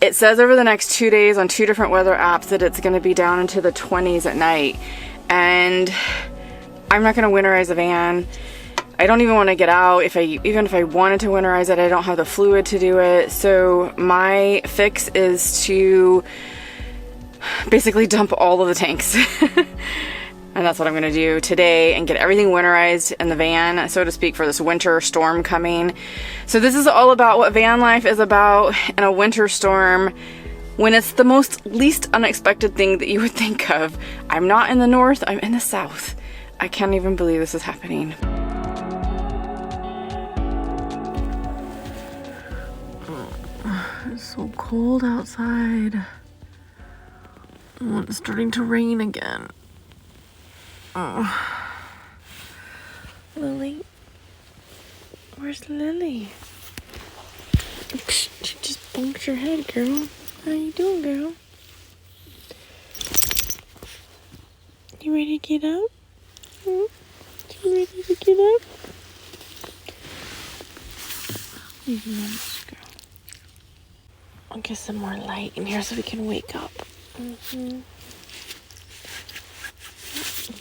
It says over the next 2 days on 2 different weather apps that it's going to be down into the 20s at night. And I'm not going to winterize the van. I don't even want to get out. Even if I wanted to winterize it, I don't have the fluid to do it. So my fix is to basically dump all of the tanks. And that's what I'm gonna do today and get everything winterized in the van, so to speak, for this winter storm coming. So this is all about what van life is about in a winter storm, when it's the least unexpected thing that you would think of. I'm not in the north, I'm in the south. I can't even believe this is happening. It's so cold outside. Oh, it's starting to rain again. Oh. Lily? Where's Lily? She just bumped your head, girl. How you doing, girl? You ready to get up? You ready to get up? Girl. I'll get some more light in here so we can wake up.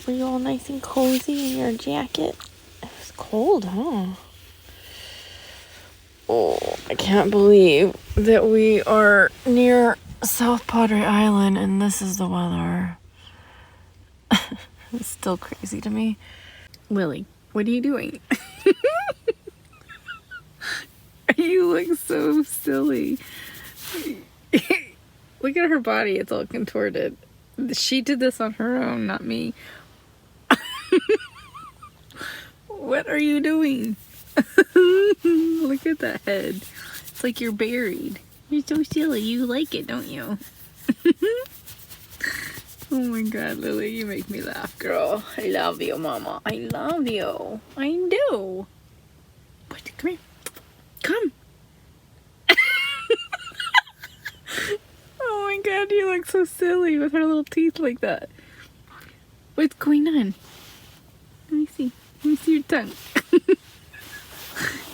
Were you all nice and cozy in your jacket? It was cold, huh? Oh, I can't believe that we are near South Padre Island and this is the weather. It's still crazy to me. Lily, what are you doing? You look so silly. Look at her body, it's all contorted. She did this on her own, not me. What are you doing? Look at that head. It's like you're buried. You're so silly. You like it, don't you? Oh my god, Lily, you make me laugh, girl. I love you, mama. I love you. I do. But come here. Come. Oh my god, you look so silly with her little teeth like that. What's going on? Let me see. Let me see your tongue.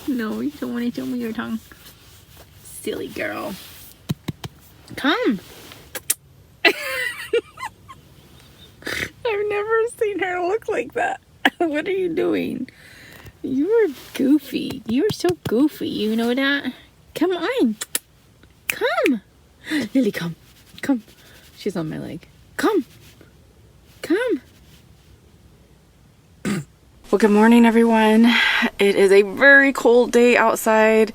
No, you don't want to show me your tongue. Silly girl. Come. I've never seen her look like that. What are you doing? You are goofy. You are so goofy. You know that? Come on. Come. Lily, come. Come. She's on my leg. Come. Come. Well, good morning, everyone. It is a very cold day outside.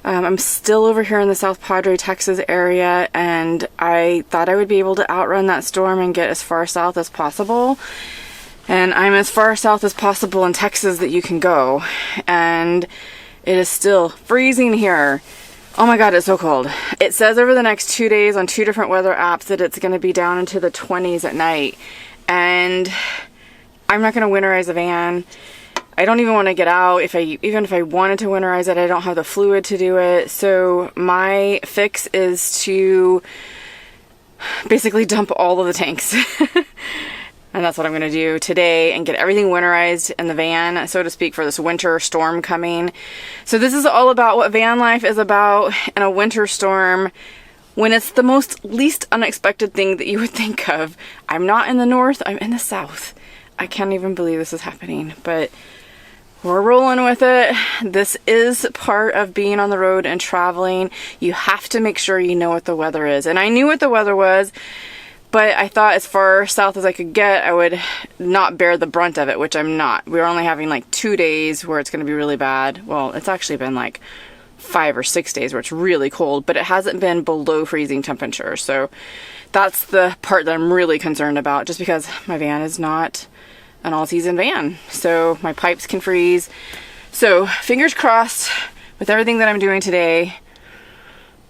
I'm still over here in the South Padre, Texas area, and I thought I would be able to outrun that storm and get as far south as possible. And I'm as far south as possible in Texas that you can go. And it is still freezing here. Oh my god, it's so cold. It says over the next 2 days on 2 different weather apps that it's going to be down into the 20s at night. And I'm not going to winterize the van. I don't even want to get out. Even if I wanted to winterize it, I don't have the fluid to do it. So my fix is to basically dump all of the tanks. And that's what I'm going to do today and get everything winterized in the van, so to speak, for this winter storm coming. So this is all about what van life is about in a winter storm, when it's the least unexpected thing that you would think of. I'm not in the north, I'm in the south. I can't even believe this is happening, but we're rolling with it. This is part of being on the road and traveling. You have to make sure you know what the weather is. And I knew what the weather was, but I thought as far south as I could get, I would not bear the brunt of it, which I'm not. We're only having like 2 days where it's going to be really bad. Well, it's actually been like 5 or 6 days where it's really cold, but it hasn't been below freezing temperature. So that's the part that I'm really concerned about, just because my van is not an all-season van. So my pipes can freeze. So fingers crossed with everything that I'm doing today,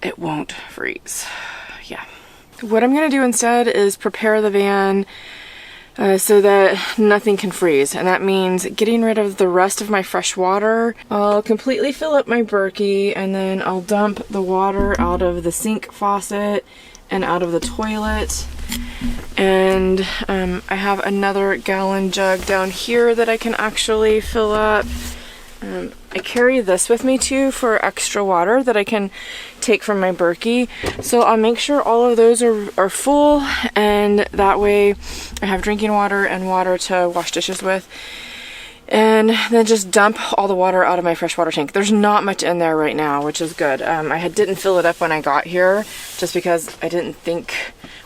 it won't freeze. Yeah. What I'm going to do instead is prepare the van so that nothing can freeze. And that means getting rid of the rest of my fresh water. I'll completely fill up my Berkey, and then I'll dump the water out of the sink faucet and out of the toilet. And I have another gallon jug down here that I can actually fill up. I carry this with me too for extra water that I can take from my Berkey. So I'll make sure all of those are full, and that way I have drinking water and water to wash dishes with. And then just dump all the water out of my freshwater tank. There's not much in there right now, which is good. Didn't fill it up when I got here just because I didn't think,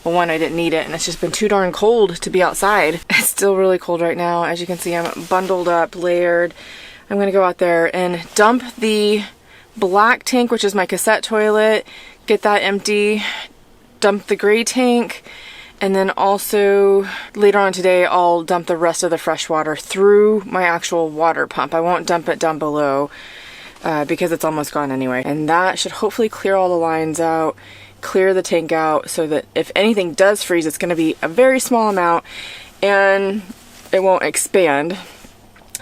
well, one, I didn't need it, and it's just been too darn cold to be outside. It's still really cold right now. As you can see, I'm bundled up, layered. I'm gonna go out there and dump the black tank, which is my cassette toilet, get that empty, dump the gray tank, and then also later on today I'll dump the rest of the fresh water through my actual water pump. I won't dump it down below because it's almost gone anyway. And that should hopefully clear all the lines out, clear the tank out, so that if anything does freeze, it's gonna be a very small amount and it won't expand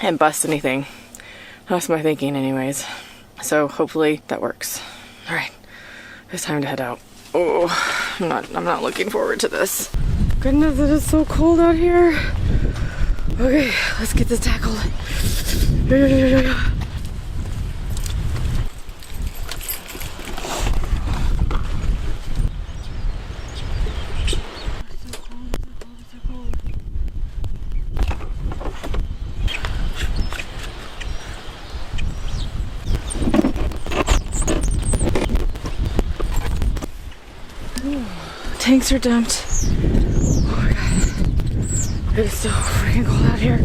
and bust anything. That's my thinking anyways. So hopefully that works. All right, it's time to head out. Oh, I'm not looking forward to this. Goodness, it is so cold out here. Okay, let's get this tackled. Tanks are dumped. Oh my god. It is so freaking cold out here.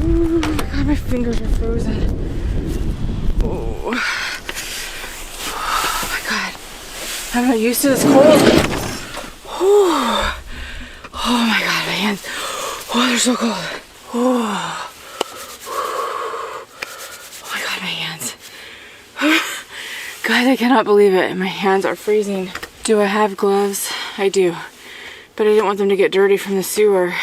Oh my god, my fingers are frozen. Oh my god. I'm not used to this cold. Oh my god, my hands. Oh, they're so cold. Oh my god, my hands. God, I cannot believe it. My hands are freezing. Do I have gloves? I do. But I didn't want them to get dirty from the sewer.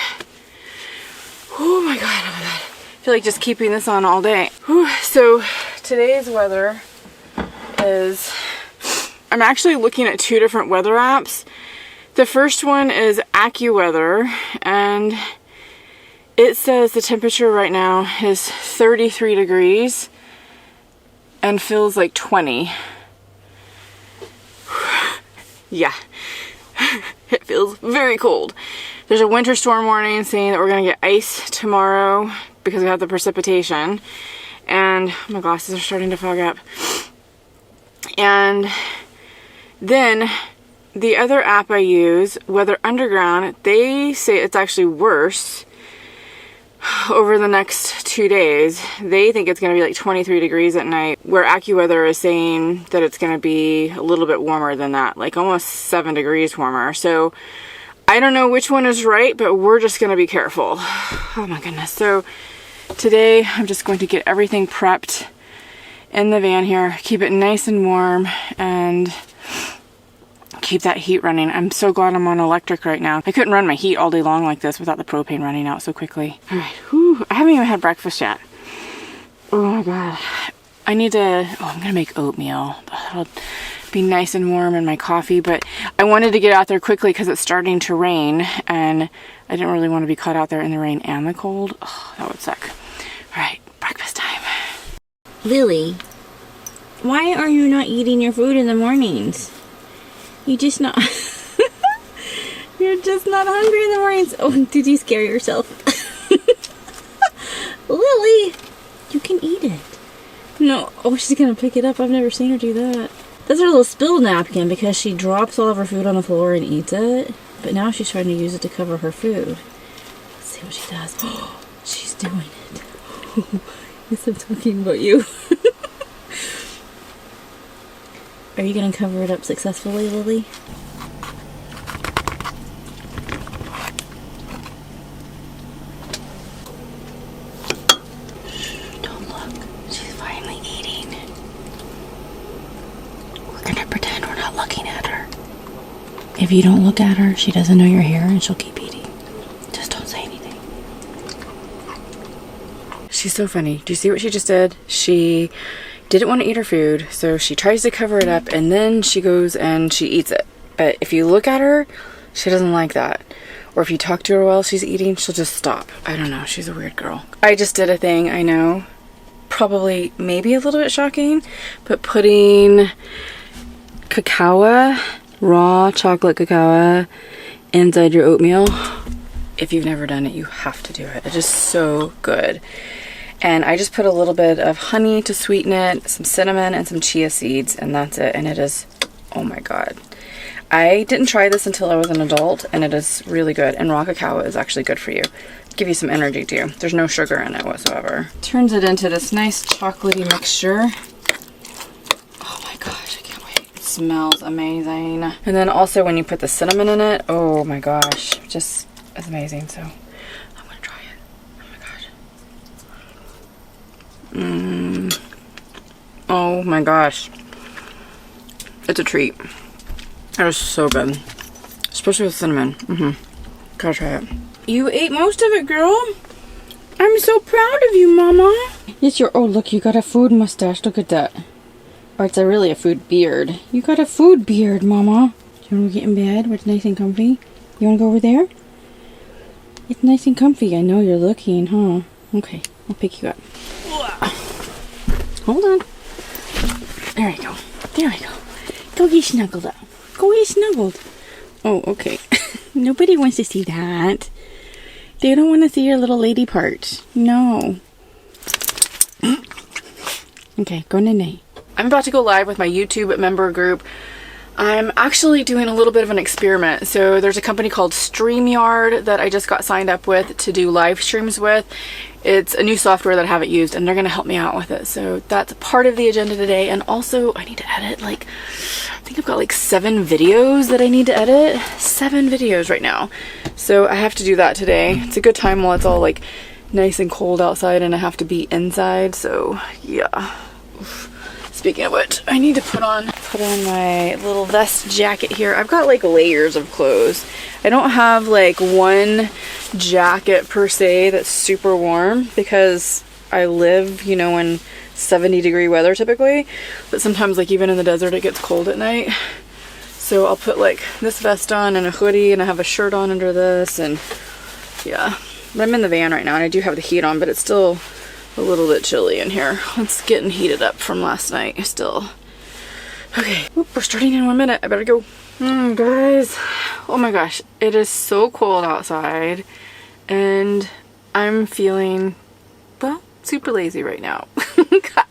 Oh my god, oh my god. I feel like just keeping this on all day. Whew. So today's weather is, I'm actually looking at two different weather apps. The first one is AccuWeather, and it says the temperature right now is 33 degrees and feels like 20. Yeah, it feels very cold. There's a winter storm warning saying that we're gonna get ice tomorrow because we have the precipitation. And my glasses are starting to fog up. And then the other app I use, Weather Underground, they say it's actually worse over the next 2 days. They think it's going to be like 23 degrees at night, where AccuWeather is saying that it's going to be a little bit warmer than that, like almost 7 degrees warmer. So I don't know which one is right, but we're just going to be careful. Oh my goodness. So today I'm just going to get everything prepped in the van here, keep it nice and warm, and keep that heat running. I'm so glad I'm on electric right now. I couldn't run my heat all day long like this without the propane running out so quickly. All right, whew, I haven't even had breakfast yet. Oh my god. I need to, I'm gonna make oatmeal. That'll be nice and warm in my coffee, but I wanted to get out there quickly because it's starting to rain, and I didn't really want to be caught out there in the rain and the cold. Oh, that would suck. All right, breakfast time. Lily, why are you not eating your food in the mornings? You're just not hungry in the mornings. Oh, did you scare yourself? Lily, you can eat it. No, oh, she's gonna pick it up. I've never seen her do that. That's her little spilled napkin because she drops all of her food on the floor and eats it. But now she's trying to use it to cover her food. Let's see what she does. Oh, she's doing it. Yes, I'm talking about you. Are you going to cover it up successfully, Lily? Don't look. She's finally eating. We're going to pretend we're not looking at her. If you don't look at her, she doesn't know you're here and she'll keep eating. Just don't say anything. She's so funny. Do you see what she just did? She didn't want to eat her food, so she tries to cover it up, and then she goes and she eats it. But if you look at her, she doesn't like that. Or if you talk to her while she's eating, she'll just stop. I don't know. She's a weird girl. I just did a thing, I know. probably maybe a little bit shocking, but putting cacao, raw chocolate cacao, inside your oatmeal, if you've never done it, you have to do it. It's just so good. And I just put a little bit of honey to sweeten it, some cinnamon and some chia seeds, and that's it. And it is, oh my God. I didn't try this until I was an adult, and it is really good. And raw cacao is actually good for you. Give you some energy too. There's no sugar in it whatsoever. Turns it into this nice chocolatey mixture. Oh my gosh, I can't wait. It smells amazing. And then also when you put the cinnamon in it, oh my gosh, just it's amazing. So I'm gonna try it. Oh my gosh. Oh my gosh. It's a treat. It was so good. Especially with cinnamon. Gotta try it. You ate most of it, girl. I'm so proud of you, Mama. Yes, you're. Oh, look, you got a food mustache. Look at that. Or it's really a food beard. You got a food beard, Mama. Do you want to get in bed where it's nice and comfy? You want to go over there? It's nice and comfy. I know you're looking, huh? Okay, I'll pick you up. Hold on. There we go. There we go. Go get snuggled up. Go get snuggled. Oh, okay. Nobody wants to see that. They don't want to see your little lady part. No. Okay, go night. I'm about to go live with my YouTube member group. I'm actually doing a little bit of an experiment. So there's a company called StreamYard that I just got signed up with to do live streams with. It's a new software that I haven't used, and they're going to help me out with it. So that's part of the agenda today. And also I need to edit I think I've got like 7 videos that I need to edit. 7 videos right now. So I have to do that today. It's a good time while it's all like nice and cold outside and I have to be inside. So yeah. Oof. Speaking of which, I need to put on my little vest jacket here. I've got like layers of clothes. I don't have like one jacket per se that's super warm because I live, you know, in 70-degree weather typically. But sometimes like even in the desert it gets cold at night. So I'll put like this vest on and a hoodie, and I have a shirt on under this, and yeah. But I'm in the van right now and I do have the heat on, but it's still a little bit chilly in here. It's getting heated up from last night still. Okay, oop, we're starting in 1 minute. I better go. Guys, oh my gosh, it is so cold outside and I'm feeling, well, super lazy right now.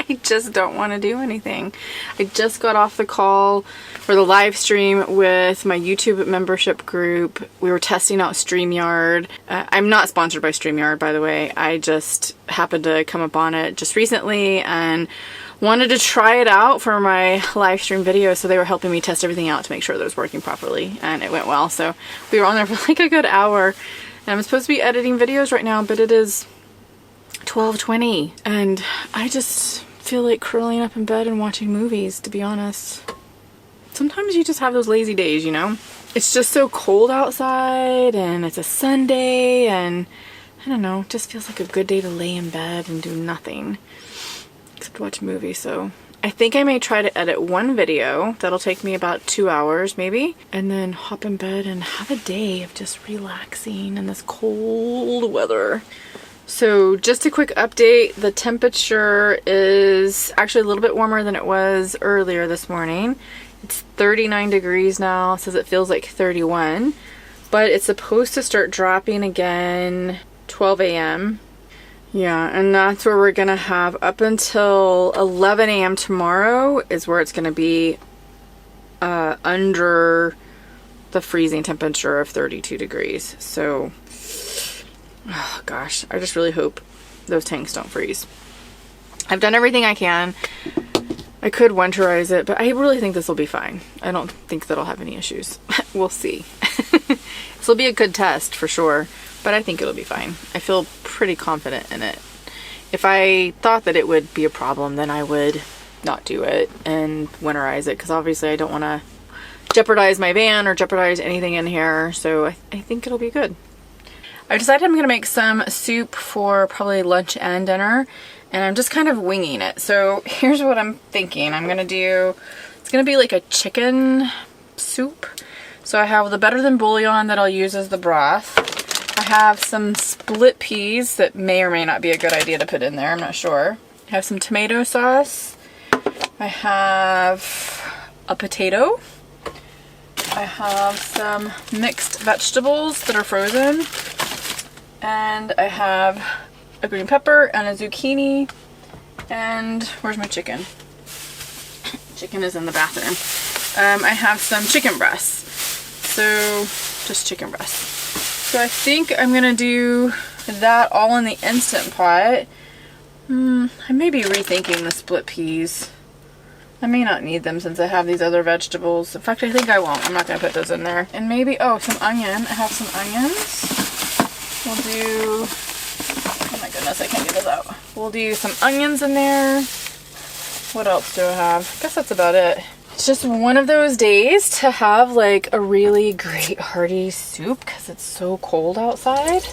I just don't want to do anything. I just got off the call for the live stream with my YouTube membership group. We were testing out StreamYard. I'm not sponsored by StreamYard, by the way. I just happened to come up on it just recently and wanted to try it out for my live stream video. So they were helping me test everything out to make sure that it was working properly, and it went well. So we were on there for like a good hour, and I'm supposed to be editing videos right now, but it is 12:20 and I just feel like curling up in bed and watching movies, to be honest. Sometimes you just have those lazy days, you know? It's just so cold outside and it's a Sunday and I don't know, it just feels like a good day to lay in bed and do nothing except watch movies. So I think I may try to edit one video. That'll take me about 2 hours maybe, and then hop in bed and have a day of just relaxing in this cold weather. So just a quick update, the temperature is actually a little bit warmer than it was earlier this morning. It's 39 degrees now. It says it feels like 31, but it's supposed to start dropping again 12 a.m. Yeah, and that's where we're gonna have up until 11 a.m. tomorrow is where it's gonna be under the freezing temperature of 32 degrees. So oh gosh, I just really hope those tanks don't freeze. I've done everything I can. I could winterize it, but I really think this will be fine. I don't think that I'll have any issues. We'll see. This will be a good test for sure, but I think it'll be fine. I feel pretty confident in it. If I thought that it would be a problem, then I would not do it and winterize it, because obviously I don't want to jeopardize my van or jeopardize anything in here, so I think it'll be good. I decided I'm going to make some soup for probably lunch and dinner, and I'm just kind of winging it. So here's what I'm thinking. I'm going to do, it's going to be like a chicken soup. So I have the better than bouillon that I'll use as the broth. I have some split peas that may or may not be a good idea to put in there, I'm not sure. I have some tomato sauce. I have a potato. I have some mixed vegetables that are frozen. And I have a green pepper and a zucchini. And where's my chicken? Chicken is in the bathroom. I have some chicken breasts. So just chicken breasts. So I think I'm gonna do that all in the Instant Pot. I may be rethinking the split peas. I may not need them since I have these other vegetables. In fact, I think I won't. I'm not gonna put those in there. And maybe, oh, some onion. I have some onions. We'll do, oh my goodness, I can't get those out. We'll do some onions in there. What else do I have? I guess that's about it. It's just one of those days to have like a really great hearty soup because it's so cold outside.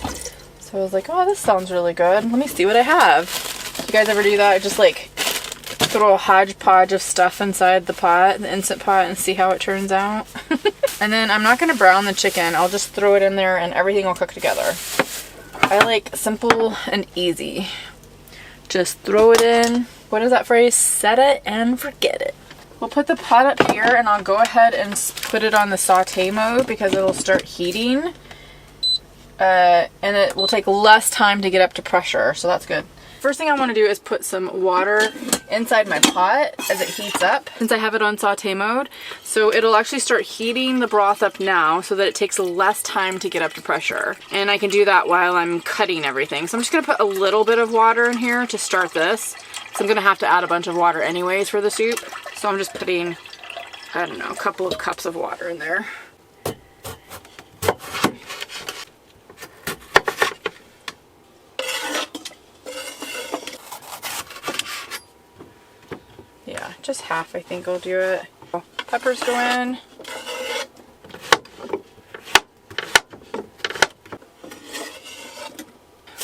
So I was like, oh, this sounds really good. Let me see what I have. You guys ever do that? Just like throw a hodgepodge of stuff inside the pot, the Instant Pot, and see how it turns out. And then I'm not going to brown the chicken. I'll just throw it in there and everything will cook together. I like simple and easy. Just throw it in. What is that phrase? Set it and forget it. We'll put the pot up here and I'll go ahead and put it on the saute mode because it'll start heating. And it will take less time to get up to pressure, so that's good. First thing I want to do is put some water inside my pot as it heats up, since I have it on saute mode. So it'll actually start heating the broth up now so that it takes less time to get up to pressure. And I can do that while I'm cutting everything. So I'm just going to put a little bit of water in here to start this. So I'm going to have to add a bunch of water anyways for the soup. So I'm just putting, I don't know, a couple of cups of water in there. Yeah, just half I think I'll do it. Peppers go in.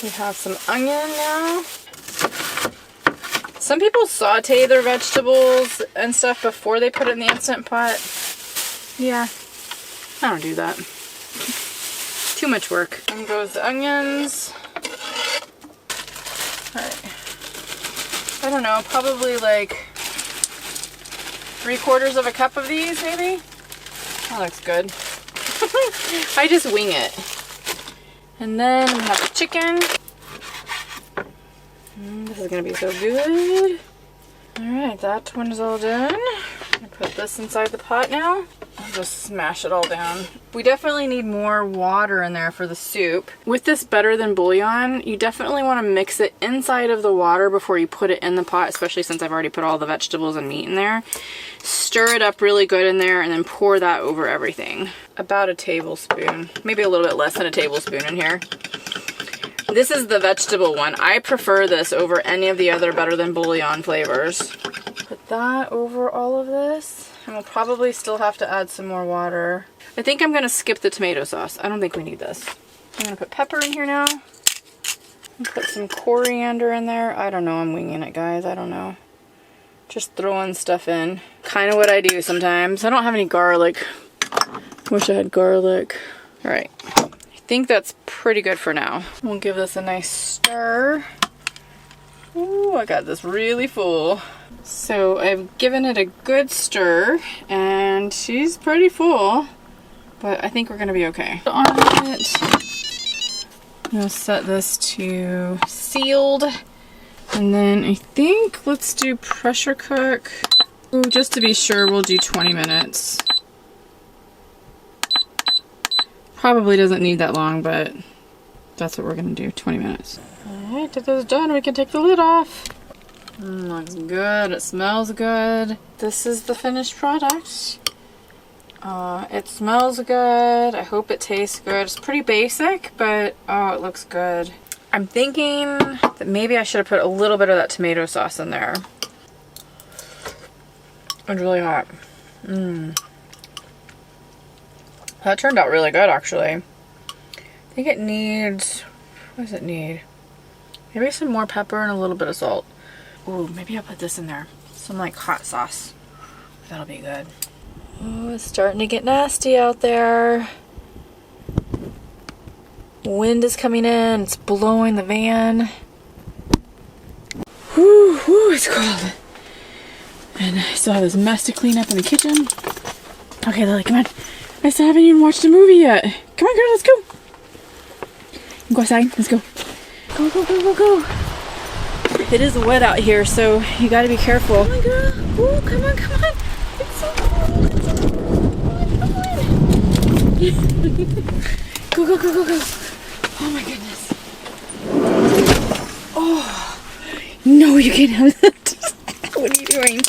We have some onion now. Some people saute their vegetables and stuff before they put it in the Instant Pot. Yeah, I don't do that. Too much work. In goes the onions. Alright. I don't know, probably like 3/4 of a cup of these, maybe? That looks good. I just wing it. And then we have the chicken. This is gonna be so good. Alright, that one is all done. I put this inside the pot now. I'll just smash it all down. We definitely need more water in there for the soup. With this better than bouillon, you definitely want to mix it inside of the water before you put it in the pot, especially since I've already put all the vegetables and meat in there. Stir it up really good in there and then pour that over everything. About a tablespoon, maybe a little bit less than a tablespoon in here. This is the vegetable one. I prefer this over any of the other better than bouillon flavors. Put that over all of this. And we'll probably still have to add some more water. I think I'm gonna skip the tomato sauce. I don't think we need this. I'm gonna put pepper in here now. And put some coriander in there. I don't know, I'm winging it, guys. I don't know. Just throwing stuff in. Kind of what I do sometimes. I don't have any garlic. Wish I had garlic. All right. I think that's pretty good for now. We'll give this a nice stir. Ooh, I got this really full. So I've given it a good stir and she's pretty full, but I think we're gonna be okay. On it, I'm gonna set this to sealed, and then I think let's do pressure cook. Ooh, just to be sure, we'll do 20 minutes. Probably doesn't need that long, but that's what we're gonna do, 20 minutes. All right, if this is done, we can take the lid off. Looks good, it smells good. This is the finished product. It smells good, I hope it tastes good. It's pretty basic, but oh, it looks good. I'm thinking that maybe I should have put a little bit of that tomato sauce in there. It's really hot. That turned out really good, actually. I think it needs, what does it need? Maybe some more pepper and a little bit of salt. Ooh, maybe I'll put this in there. Some like hot sauce. That'll be good. Oh, it's starting to get nasty out there. Wind is coming in, it's blowing the van. Whew, Ooh, it's cold. And I still have this mess to clean up in the kitchen. Okay, Lily, come on. I still haven't even watched a movie yet. Come on, girl, let's go. Go outside, let's go. Go, go, go, go, go. It is wet out here, so you gotta be careful. Come on, girl. Ooh, come on, come on. It's so cold. It's so cold. Come on. Go, go, go, go, go. Oh my goodness. Oh. No, you can't have that. What are you doing?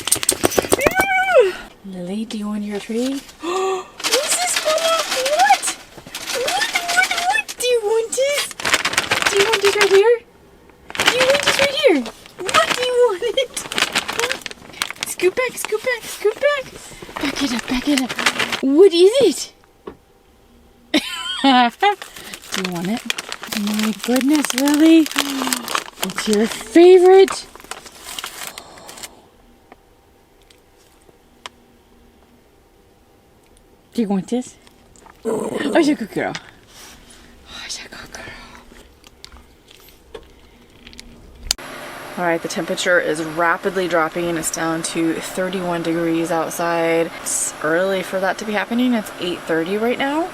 Lily, do you want your tree? What's this one? What? What? Do you want this? Do you want this right here? Do you want this right here? What do you want it? Scoot back, scoot back, scoot back. Back it up, back it up. What is it? Do you want it? Oh my goodness, Lily. It's your favorite. Do you want this? Oh, you're a good girl. Oh, you're a good girl. Alright, the temperature is rapidly dropping. It's down to 31 degrees outside. It's early for that to be happening. It's 8:30 right now.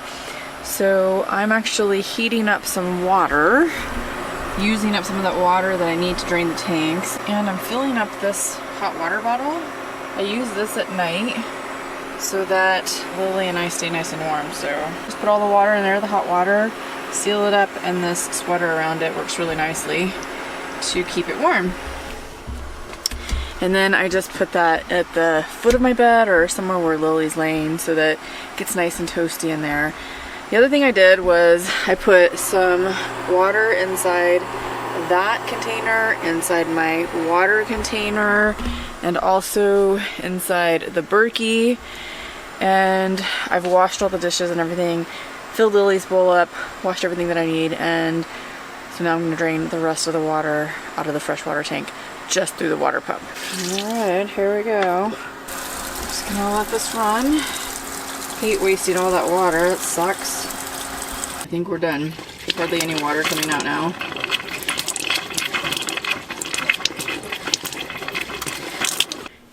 So I'm actually heating up some water, using up some of that water that I need to drain the tanks, and I'm filling up this hot water bottle. I use this at night so that Lily and I stay nice and warm. So just put all the water in there, the hot water, seal it up, and this sweater around it works really nicely to keep it warm. And then I just put that at the foot of my bed or somewhere where Lily's laying so that it gets nice and toasty in there. The other thing I did was I put some water inside that container, inside my water container, and also inside the Berkey. And I've washed all the dishes and everything, filled Lily's bowl up, washed everything that I need, and so now I'm going to drain the rest of the water out of the freshwater tank just through the water pump. Alright, here we go. Just gonna let this run. Hate wasting all that water, it sucks. I think we're done. There's hardly any water coming out now.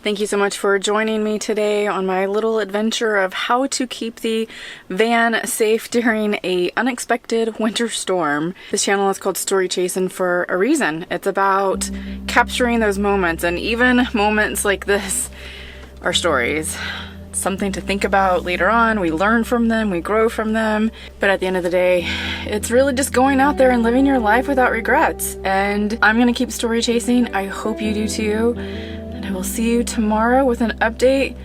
Thank you so much for joining me today on my little adventure of how to keep the van safe during an unexpected winter storm. This channel is called Story Chasing for a reason. It's about capturing those moments, and even moments like this are stories. It's something to think about later on. We learn from them, we grow from them, but at the end of the day, it's really just going out there and living your life without regrets. And I'm gonna keep story chasing. I hope you do too. And I will see you tomorrow with an update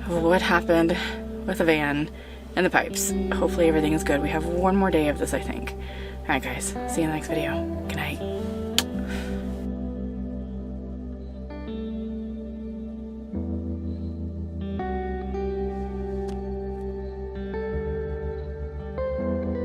of what happened with the van and the pipes. Hopefully everything is good. We have one more day of this, I think. Alright guys, see you in the next video. Good night.